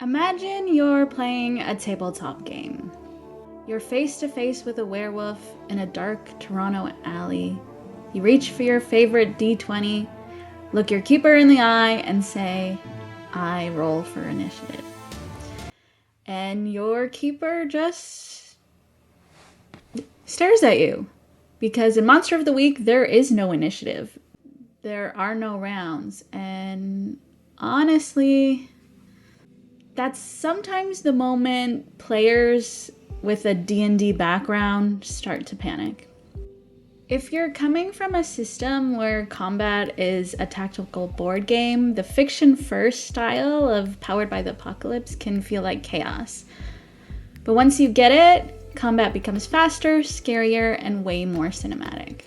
Imagine you're playing a tabletop game. You're face to face with a werewolf in a dark Toronto alley. You reach for your favorite d20, look your keeper in the eye, and say, "I roll for initiative." And your keeper just stares at you. Because in Monster of the Week, there is no initiative. There are no rounds. And honestly, that's sometimes the moment players with a D&D background start to panic. If you're coming from a system where combat is a tactical board game, the fiction first style of Powered by the Apocalypse can feel like chaos. But once you get it, combat becomes faster, scarier, and way more cinematic.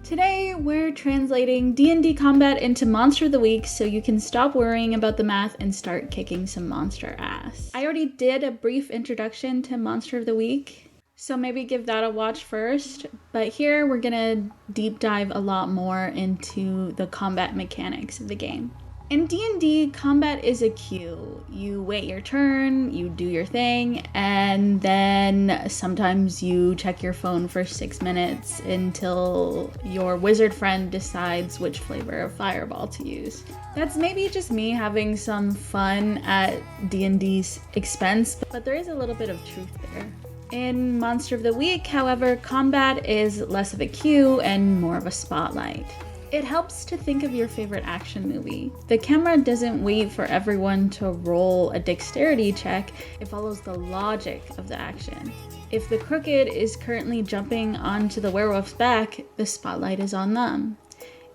Today, we're translating D&D combat into Monster of the Week so you can stop worrying about the math and start kicking some monster ass. I already did a brief introduction to Monster of the Week, so maybe give that a watch first. But here, we're gonna deep dive a lot more into the combat mechanics of the game. In D&D, combat is a queue. You wait your turn, you do your thing, and then sometimes you check your phone for 6 minutes until your wizard friend decides which flavor of fireball to use. That's maybe just me having some fun at D&D's expense, but there is a little bit of truth there. In Monster of the Week, however, combat is less of a queue and more of a spotlight. It helps to think of your favorite action movie. The camera doesn't wait for everyone to roll a dexterity check, it follows the logic of the action. If the crooked is currently jumping onto the werewolf's back, the spotlight is on them.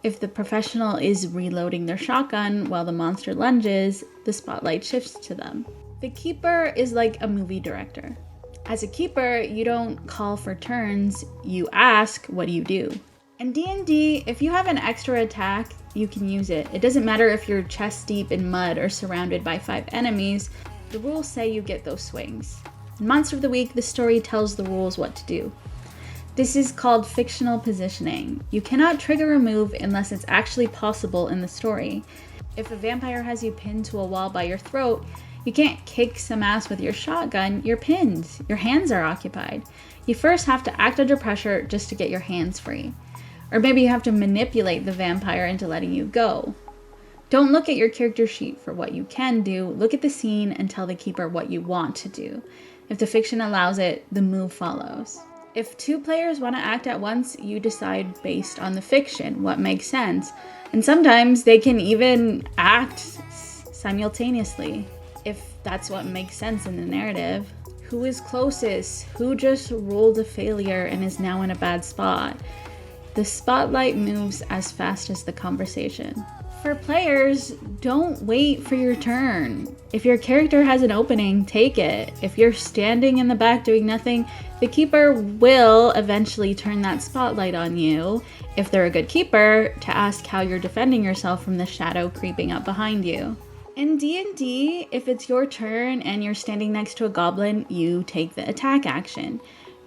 If the professional is reloading their shotgun while the monster lunges, the spotlight shifts to them. The keeper is like a movie director. As a keeper, you don't call for turns, you ask, "What do you do?" In D&D, if you have an extra attack, you can use it. It doesn't matter if you're chest deep in mud or surrounded by 5 enemies, the rules say you get those swings. In Monster of the Week, the story tells the rules what to do. This is called fictional positioning. You cannot trigger a move unless it's actually possible in the story. If a vampire has you pinned to a wall by your throat, you can't kick some ass with your shotgun, you're pinned. Your hands are occupied. You first have to act under pressure just to get your hands free. Or maybe you have to manipulate the vampire into letting you go. Don't look at your character sheet for what you can do. Look at the scene and tell the keeper what you want to do. If the fiction allows it, the move follows. If 2 players want to act at once, you decide based on the fiction, what makes sense. And sometimes they can even act simultaneously, if that's what makes sense in the narrative. Who is closest? Who just rolled a failure and is now in a bad spot? The spotlight moves as fast as the conversation. For players, don't wait for your turn. If your character has an opening, take it. If you're standing in the back doing nothing, the keeper will eventually turn that spotlight on you, if they're a good keeper, to ask how you're defending yourself from the shadow creeping up behind you. In D&D, if it's your turn and you're standing next to a goblin, you take the attack action.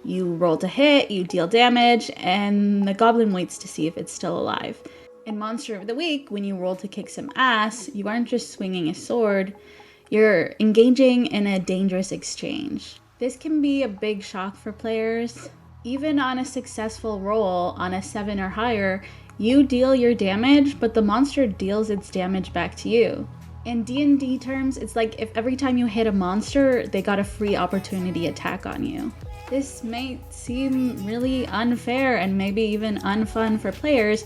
You roll to hit, you deal damage, and the goblin waits to see if it's still alive. In Monster of the Week, when you roll to kick some ass, you aren't just swinging a sword, you're engaging in a dangerous exchange. This can be a big shock for players. Even on a successful roll, on a 7 or higher, you deal your damage, but the monster deals its damage back to you. In D&D terms, it's like if every time you hit a monster, they got a free opportunity attack on you. This may seem really unfair and maybe even unfun for players,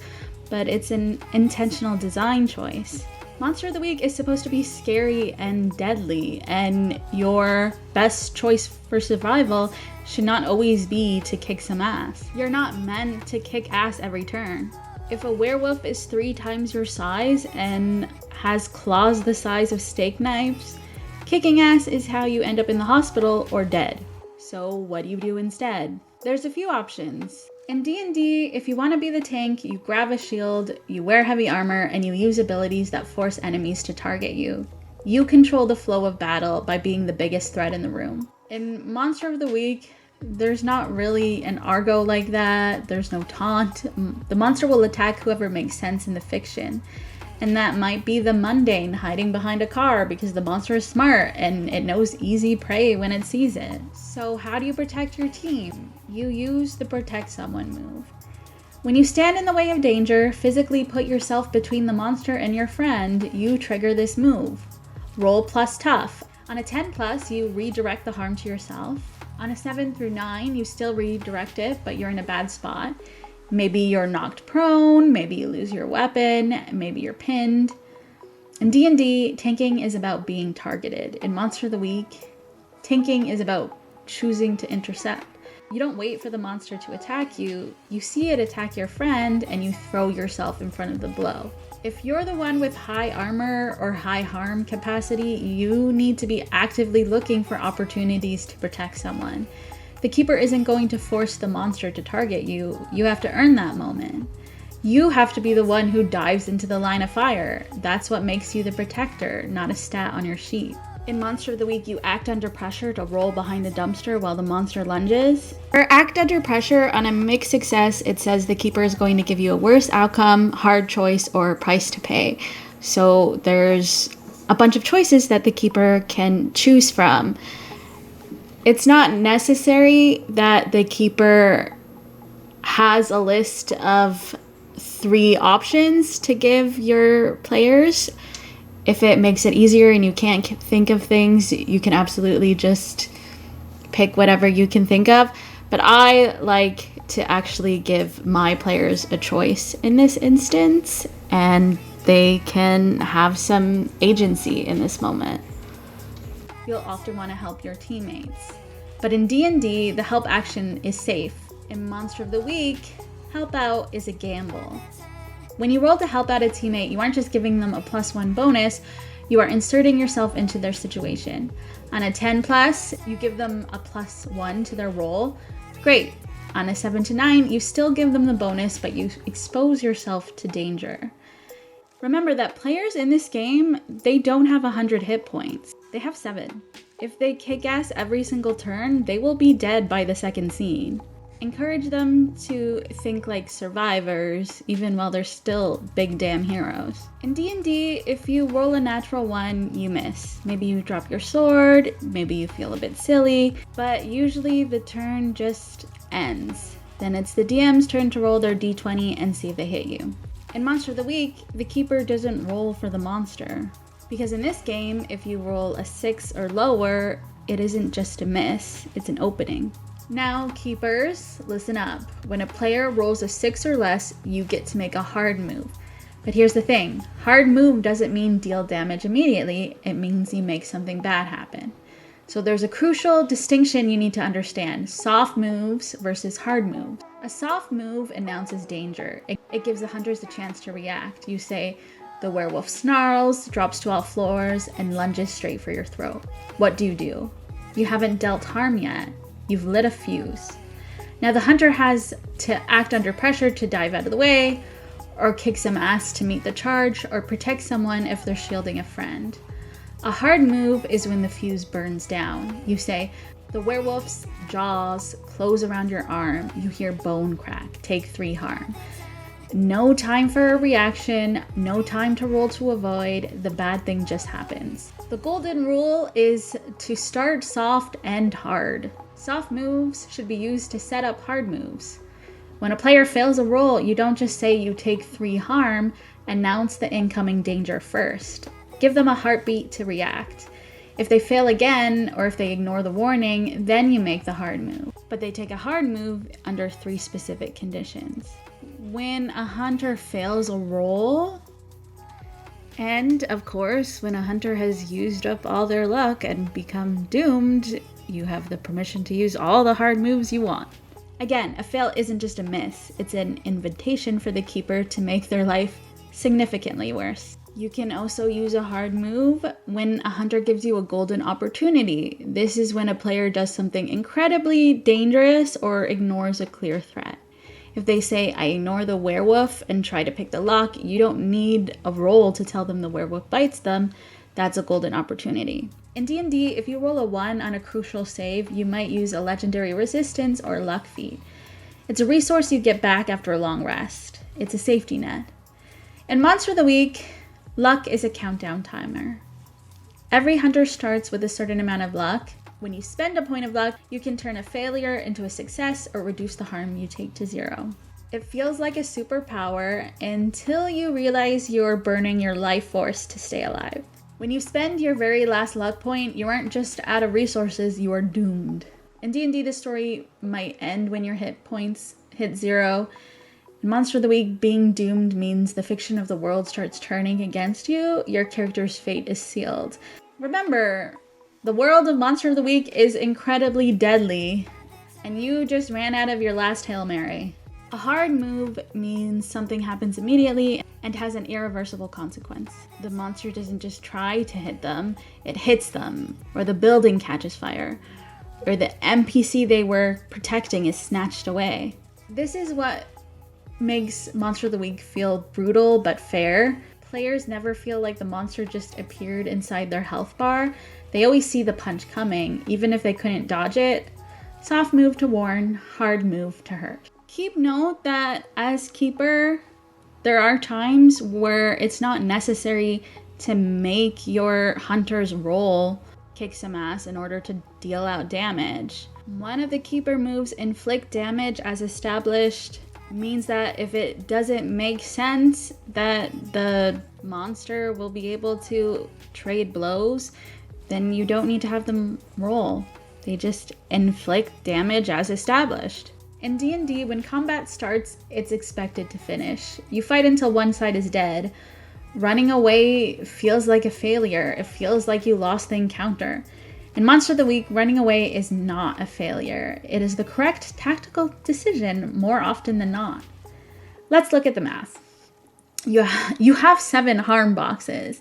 but it's an intentional design choice. Monster of the Week is supposed to be scary and deadly, and your best choice for survival should not always be to kick some ass. You're not meant to kick ass every turn. If a werewolf is 3 times your size and has claws the size of steak knives, kicking ass is how you end up in the hospital or dead. So what do you do instead? There's a few options. In D&D, if you want to be the tank, you grab a shield, you wear heavy armor, and you use abilities that force enemies to target you. You control the flow of battle by being the biggest threat in the room. In Monster of the Week, there's not really an argo like that. There's no taunt. The monster will attack whoever makes sense in the fiction. And that might be the mundane, hiding behind a car because the monster is smart and it knows easy prey when it sees it. So how do you protect your team? You use the protect someone move. When you stand in the way of danger, physically put yourself between the monster and your friend, you trigger this move. Roll plus tough. On a 10 plus, you redirect the harm to yourself. On a 7 through 9, you still redirect it, but you're in a bad spot. Maybe you're knocked prone, maybe you lose your weapon, maybe you're pinned. In D&D, tanking is about being targeted. In Monster of the Week, tanking is about choosing to intercept. You don't wait for the monster to attack you, you see it attack your friend and you throw yourself in front of the blow. If you're the one with high armor or high harm capacity, you need to be actively looking for opportunities to protect someone. The keeper isn't going to force the monster to target you, you have to earn that moment. You have to be the one who dives into the line of fire. That's what makes you the protector, not a stat on your sheet. In Monster of the Week, you act under pressure to roll behind a dumpster while the monster lunges. For act under pressure, on a mixed success, it says the keeper is going to give you a worse outcome, hard choice, or price to pay. So there's a bunch of choices that the keeper can choose from. It's not necessary that the keeper has a list of 3 options to give your players. If it makes it easier and you can't think of things, you can absolutely just pick whatever you can think of. But I like to actually give my players a choice in this instance, and they can have some agency in this moment. You'll often want to help your teammates. But in D&D, the help action is safe. In Monster of the Week, help out is a gamble. When you roll to help out a teammate, you aren't just giving them a +1 bonus, you are inserting yourself into their situation. On a 10 plus, you give them a +1 to their roll. Great. On a 7 to 9, you still give them the bonus, but you expose yourself to danger. Remember that players in this game, they don't have 100 hit points. They have 7. If they kick ass every single turn, they will be dead by the second scene. Encourage them to think like survivors, even while they're still big damn heroes. In D&D, if you roll a natural 1, you miss. Maybe you drop your sword, maybe you feel a bit silly, but usually the turn just ends. Then it's the DM's turn to roll their d20 and see if they hit you. In Monster of the Week, the keeper doesn't roll for the monster. Because in this game, if you roll a 6 or lower, it isn't just a miss, it's an opening. Now, keepers, listen up. When a player rolls a 6 or less, you get to make a hard move. But here's the thing, hard move doesn't mean deal damage immediately, it means you make something bad happen. So there's a crucial distinction you need to understand, soft moves versus hard moves. A soft move announces danger. It gives the hunters a chance to react. You say, the werewolf snarls, drops to all floors, and lunges straight for your throat. What do? You haven't dealt harm yet. You've lit a fuse. Now the hunter has to act under pressure to dive out of the way, or kick some ass to meet the charge, or protect someone if they're shielding a friend. A hard move is when the fuse burns down. You say, the werewolf's jaws close around your arm. You hear bone crack. Take 3 harm. No time for a reaction, no time to roll to avoid, the bad thing just happens. The golden rule is to start soft and hard. Soft moves should be used to set up hard moves. When a player fails a roll, you don't just say you take 3 harm, announce the incoming danger first. Give them a heartbeat to react. If they fail again, or if they ignore the warning, then you make the hard move. But they take a hard move under 3 specific conditions. When a hunter fails a roll, and of course, when a hunter has used up all their luck and become doomed, you have the permission to use all the hard moves you want. Again, a fail isn't just a miss, it's an invitation for the keeper to make their life significantly worse. You can also use a hard move when a hunter gives you a golden opportunity. This is when a player does something incredibly dangerous or ignores a clear threat. If they say, I ignore the werewolf and try to pick the lock, you don't need a roll to tell them the werewolf bites them. That's a golden opportunity. In D&D, if you roll a 1 on a crucial save, you might use a legendary resistance or luck feat. It's a resource you get back after a long rest. It's a safety net. In Monster of the Week, Luck is a countdown timer. Every hunter starts with a certain amount of luck. When you spend a point of luck, you can turn a failure into a success or reduce the harm you take to 0. It feels like a superpower until you realize you're burning your life force to stay alive. When you spend your very last luck point, you aren't just out of resources, you are doomed. In D&D, the story might end when your hit points hit 0. In Monster of the Week, being doomed means the fiction of the world starts turning against you. Your character's fate is sealed. Remember, the world of Monster of the Week is incredibly deadly, and you just ran out of your last Hail Mary. A hard move means something happens immediately and has an irreversible consequence. The monster doesn't just try to hit them, it hits them, or the building catches fire, or the NPC they were protecting is snatched away. This is what makes Monster of the Week feel brutal but fair. Players never feel like the monster just appeared inside their health bar. They always see the punch coming, even if they couldn't dodge it. Soft move to warn, hard move to hurt. Keep note that as Keeper, there are times where it's not necessary to make your hunter's roll kick some ass in order to deal out damage. One of the Keeper moves, Inflict damage as established, means that if it doesn't make sense that the monster will be able to trade blows, then you don't need to have them roll. They just inflict damage as established. In D&D, when combat starts, it's expected to finish. You fight until one side is dead. Running away feels like a failure. It feels like you lost the encounter. In Monster of the Week, running away is not a failure. It is the correct tactical decision more often than not. Let's look at the math. You have 7 harm boxes.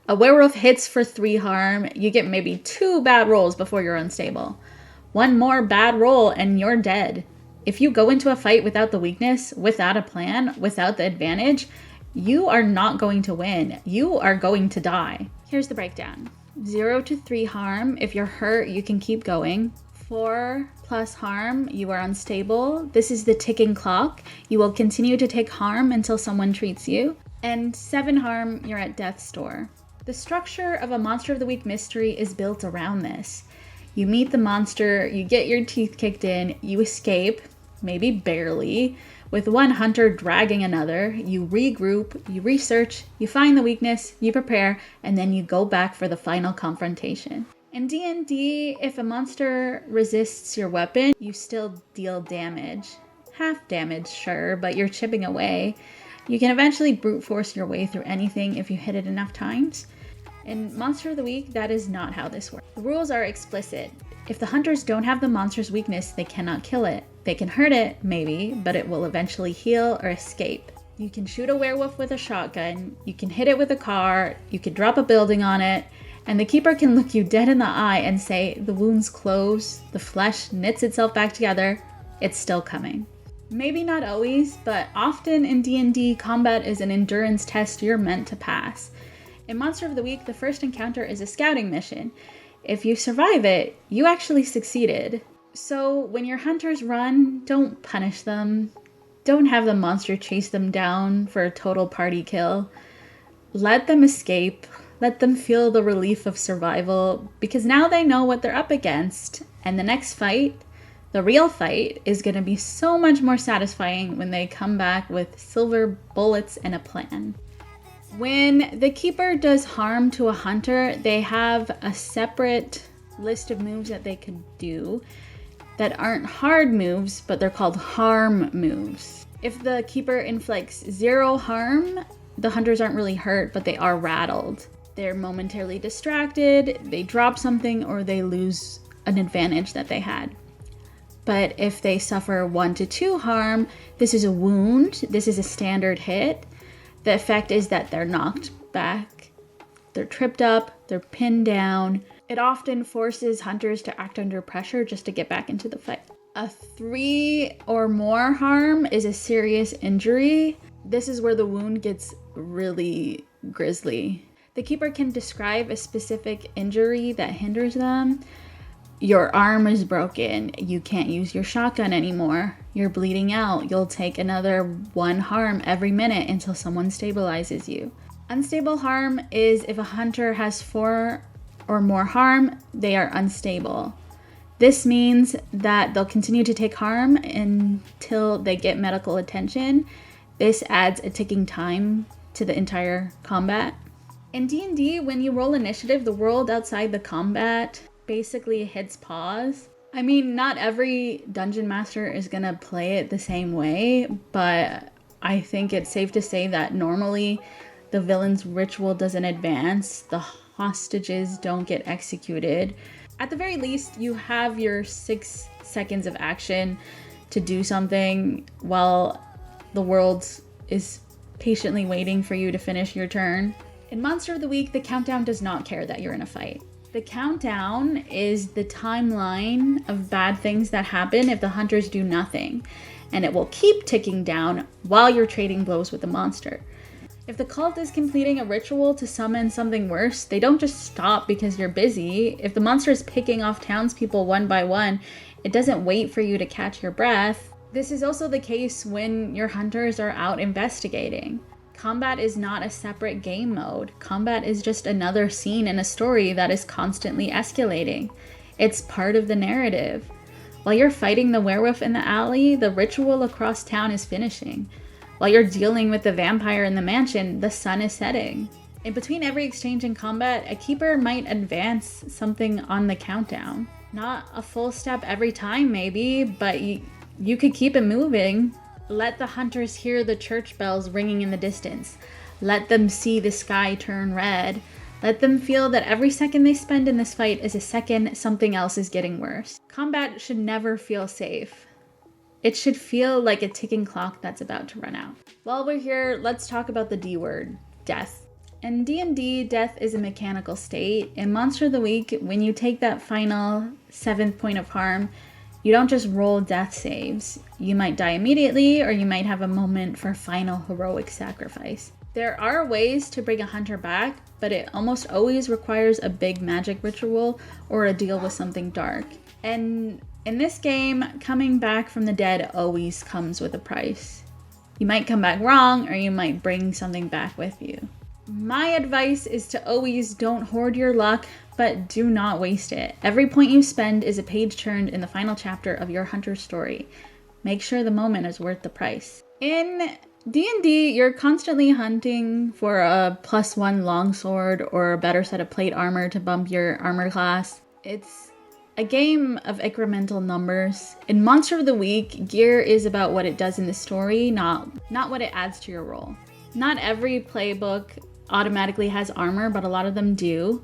A werewolf hits for 3 harm. You get maybe 2 bad rolls before you're unstable. 1 more bad roll and you're dead. If you go into a fight without the weakness, without a plan, without the advantage, you are not going to win. You are going to die. Here's the breakdown. 0 to 3 harm. If you're hurt, you can keep going. 4 plus harm, you are unstable. This is the ticking clock. You will continue to take harm until someone treats you. And 7 harm, you're at death's door. The structure of a Monster of the Week mystery is built around this. You meet the monster, you get your teeth kicked in, you escape, maybe barely, with one hunter dragging another. You regroup, you research, you find the weakness, you prepare, and then you go back for the final confrontation. In D&D, if a monster resists your weapon, you still deal damage. Half damage, sure, but you're chipping away. You can eventually brute force your way through anything if you hit it enough times. In Monster of the Week, that is not how this works. The rules are explicit. If the hunters don't have the monster's weakness, they cannot kill it. They can hurt it, maybe, but it will eventually heal or escape. You can shoot a werewolf with a shotgun, you can hit it with a car, you can drop a building on it, and the Keeper can look you dead in the eye and say, the wounds close, the flesh knits itself back together, it's still coming. Maybe not always, but often in D&D, combat is an endurance test you're meant to pass. In Monster of the Week, the first encounter is a scouting mission. If you survive it, you actually succeeded. So when your hunters run, don't punish them. Don't have the monster chase them down for a total party kill. Let them escape. Let them feel the relief of survival, because now they know what they're up against. And the next fight, the real fight, is going to be so much more satisfying when they come back with silver bullets and a plan. When the Keeper does harm to a hunter, they have a separate list of moves that they could do that aren't hard moves, but they're called harm moves. If the Keeper inflicts 0 harm, the hunters aren't really hurt, but they are rattled. They're momentarily distracted, they drop something, or they lose an advantage that they had. But if they suffer 1 to 2 harm, this is a wound, this is a standard hit. The effect is that they're knocked back, they're tripped up, they're pinned down. It often forces hunters to act under pressure just to get back into the fight. A 3 or more harm is a serious injury. This is where the wound gets really grisly. The Keeper can describe a specific injury that hinders them. Your arm is broken. You can't use your shotgun anymore. You're bleeding out. You'll take another 1 harm every minute until someone stabilizes you. Unstable harm is if a hunter has 4 or more harm, they are unstable. This means that they'll continue to take harm until they get medical attention. This adds a ticking time to the entire combat. In D&D, when you roll initiative, the world outside the combat basically hits pause. I mean, not every dungeon master is gonna play it the same way, but I think it's safe to say that normally the villain's ritual doesn't advance, the hostages don't get executed. At the very least, you have your 6 seconds of action to do something while the world is patiently waiting for you to finish your turn. In Monster of the Week, the countdown does not care that you're in a fight. The countdown is the timeline of bad things that happen if the hunters do nothing, and it will keep ticking down while you're trading blows with the monster. If the cult is completing a ritual to summon something worse, they don't just stop because you're busy. If the monster is picking off townspeople one by one, it doesn't wait for you to catch your breath. This is also the case when your hunters are out investigating. Combat is not a separate game mode. Combat is just another scene in a story that is constantly escalating. It's part of the narrative. While you're fighting the werewolf in the alley, the ritual across town is finishing. While you're dealing with the vampire in the mansion, the sun is setting. In between every exchange in combat, a keeper might advance something on the countdown. Not a full step every time maybe, but you could keep it moving. Let the hunters hear the church bells ringing in the distance. Let them see the sky turn red. Let them feel that every second they spend in this fight is a second something else is getting worse. Combat should never feel safe. It should feel like a ticking clock that's about to run out. While we're here, let's talk about the D word, death. In D&D, death is a mechanical state. In Monster of the Week, when you take that final 7th point of harm, you don't just roll death saves. You might die immediately, or you might have a moment for final heroic sacrifice. There are ways to bring a hunter back, but it almost always requires a big magic ritual or a deal with something dark. And in this game, coming back from the dead always comes with a price. You might come back wrong, or you might bring something back with you. My advice is to always don't hoard your luck, but do not waste it. Every point you spend is a page turned in the final chapter of your hunter's story. Make sure the moment is worth the price. In D&D, you're constantly hunting for a +1 longsword or a better set of plate armor to bump your armor class. It's a game of incremental numbers. In Monster of the Week, gear is about what it does in the story, not what it adds to your role. Not every playbook automatically has armor, but a lot of them do.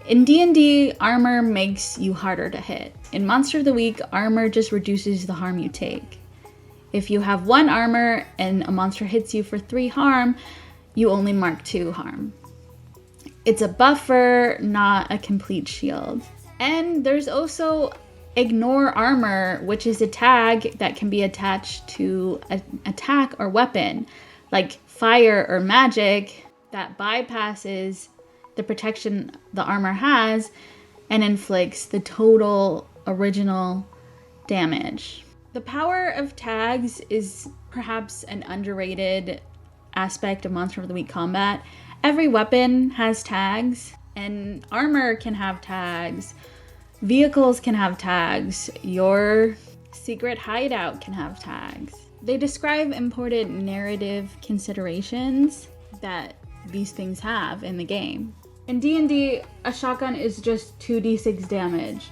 In D&D, armor makes you harder to hit. In Monster of the Week, armor just reduces the harm you take. If you have 1 armor and a monster hits you for 3 harm, you only mark 2 harm. It's a buffer, not a complete shield. And there's also Ignore Armor, which is a tag that can be attached to an attack or weapon, like fire or magic, that bypasses the protection the armor has and inflicts the total original damage. The power of tags is perhaps an underrated aspect of Monster of the Week combat. Every weapon has tags, and armor can have tags. Vehicles can have tags. Your secret hideout can have tags. They describe important narrative considerations that these things have in the game. In D&D, a shotgun is just 2d6 damage,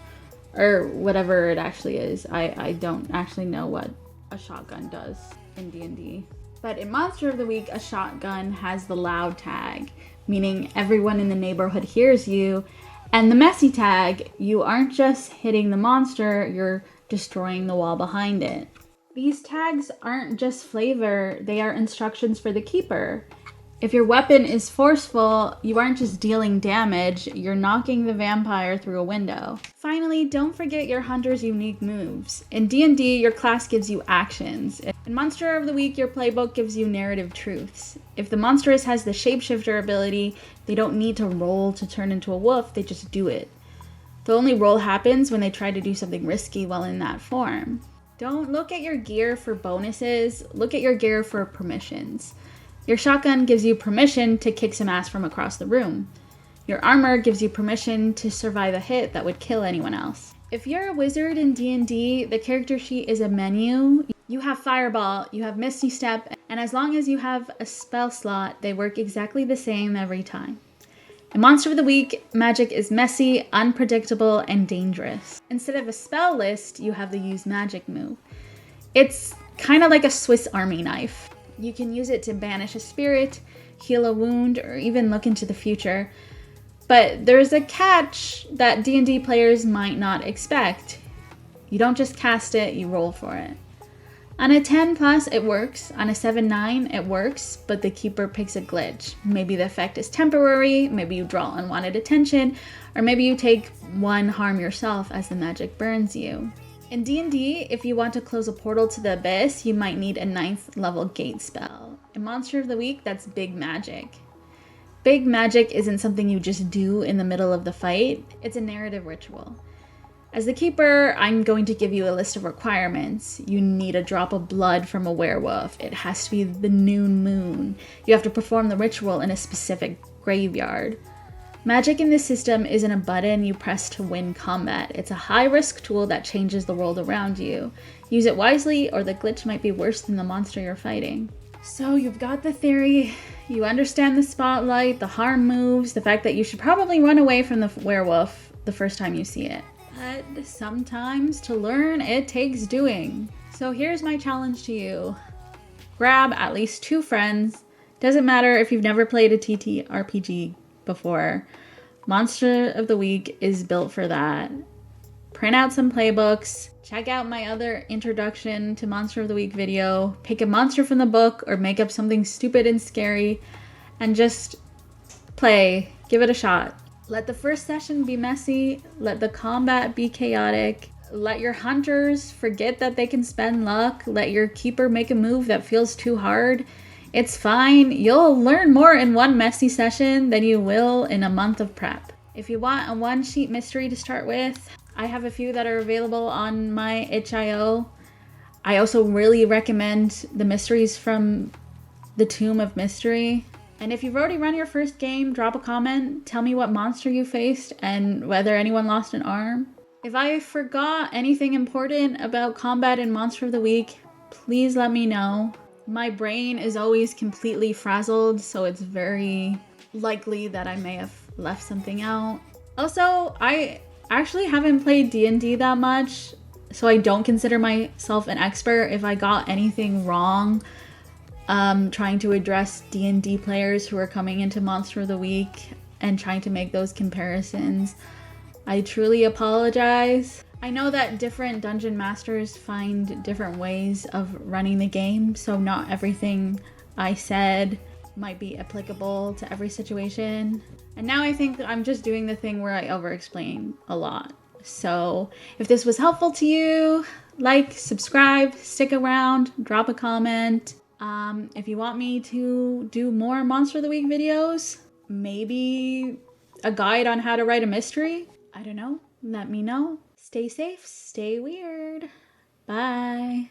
or whatever it actually is. I don't actually know what a shotgun does in D&D. But in Monster of the Week, a shotgun has the loud tag, meaning everyone in the neighborhood hears you. And the messy tag, you aren't just hitting the monster, you're destroying the wall behind it. These tags aren't just flavor, they are instructions for the keeper. If your weapon is forceful, you aren't just dealing damage, you're knocking the vampire through a window. Finally, don't forget your hunter's unique moves. In D&D, your class gives you actions. In Monster of the Week, your playbook gives you narrative truths. If the monstrous has the shapeshifter ability, they don't need to roll to turn into a wolf, they just do it. The only roll happens when they try to do something risky while in that form. Don't look at your gear for bonuses, look at your gear for permissions. Your shotgun gives you permission to kick some ass from across the room. Your armor gives you permission to survive a hit that would kill anyone else. If you're a wizard in D&D, the character sheet is a menu. You have Fireball, you have Misty Step, and as long as you have a spell slot, they work exactly the same every time. In Monster of the Week, magic is messy, unpredictable, and dangerous. Instead of a spell list, you have the Use Magic move. It's kind of like a Swiss Army knife. You can use it to banish a spirit, heal a wound, or even look into the future. But there's a catch that D&D players might not expect. You don't just cast it, you roll for it. On a 10 plus, it works. On a 7-9, it works, but the keeper picks a glitch. Maybe the effect is temporary, maybe you draw unwanted attention, or maybe you take 1 harm yourself as the magic burns you. In D&D, if you want to close a portal to the abyss, you might need a 9th level gate spell. In Monster of the Week, that's big magic. Big magic isn't something you just do in the middle of the fight, it's a narrative ritual. As the keeper, I'm going to give you a list of requirements. You need a drop of blood from a werewolf. It has to be the noon moon. You have to perform the ritual in a specific graveyard. Magic in this system isn't a button you press to win combat. It's a high-risk tool that changes the world around you. Use it wisely, or the glitch might be worse than the monster you're fighting. So you've got the theory, you understand the spotlight, the harm moves, the fact that you should probably run away from the werewolf the first time you see it. But sometimes to learn, it takes doing. So here's my challenge to you. Grab at least 2 friends. Doesn't matter if you've never played a TTRPG before. Monster of the Week is built for that. Print out some playbooks, check out my other introduction to Monster of the Week video, pick a monster from the book or make up something stupid and scary, and just play, give it a shot. Let the first session be messy, let the combat be chaotic, let your hunters forget that they can spend luck, let your keeper make a move that feels too hard. It's fine, you'll learn more in 1 messy session than you will in a month of prep. If you want a 1-sheet mystery to start with, I have a few that are available on my itch.io. I also really recommend the mysteries from the Tomb of Mystery. And if you've already run your first game, drop a comment, tell me what monster you faced and whether anyone lost an arm. If I forgot anything important about combat in Monster of the Week, please let me know. My brain is always completely frazzled, so it's very likely that I may have left something out. Also, I actually haven't played D&D that much, so I don't consider myself an expert. If I got anything wrong trying to address D&D players who are coming into Monster of the Week and trying to make those comparisons, I truly apologize. I know that different dungeon masters find different ways of running the game, so not everything I said might be applicable to every situation. And now I think that I'm just doing the thing where I over-explain a lot. So if this was helpful to you, like, subscribe, stick around, drop a comment. If you want me to do more Monster of the Week videos, maybe a guide on how to write a mystery, I don't know, let me know. Stay safe, stay weird. Bye.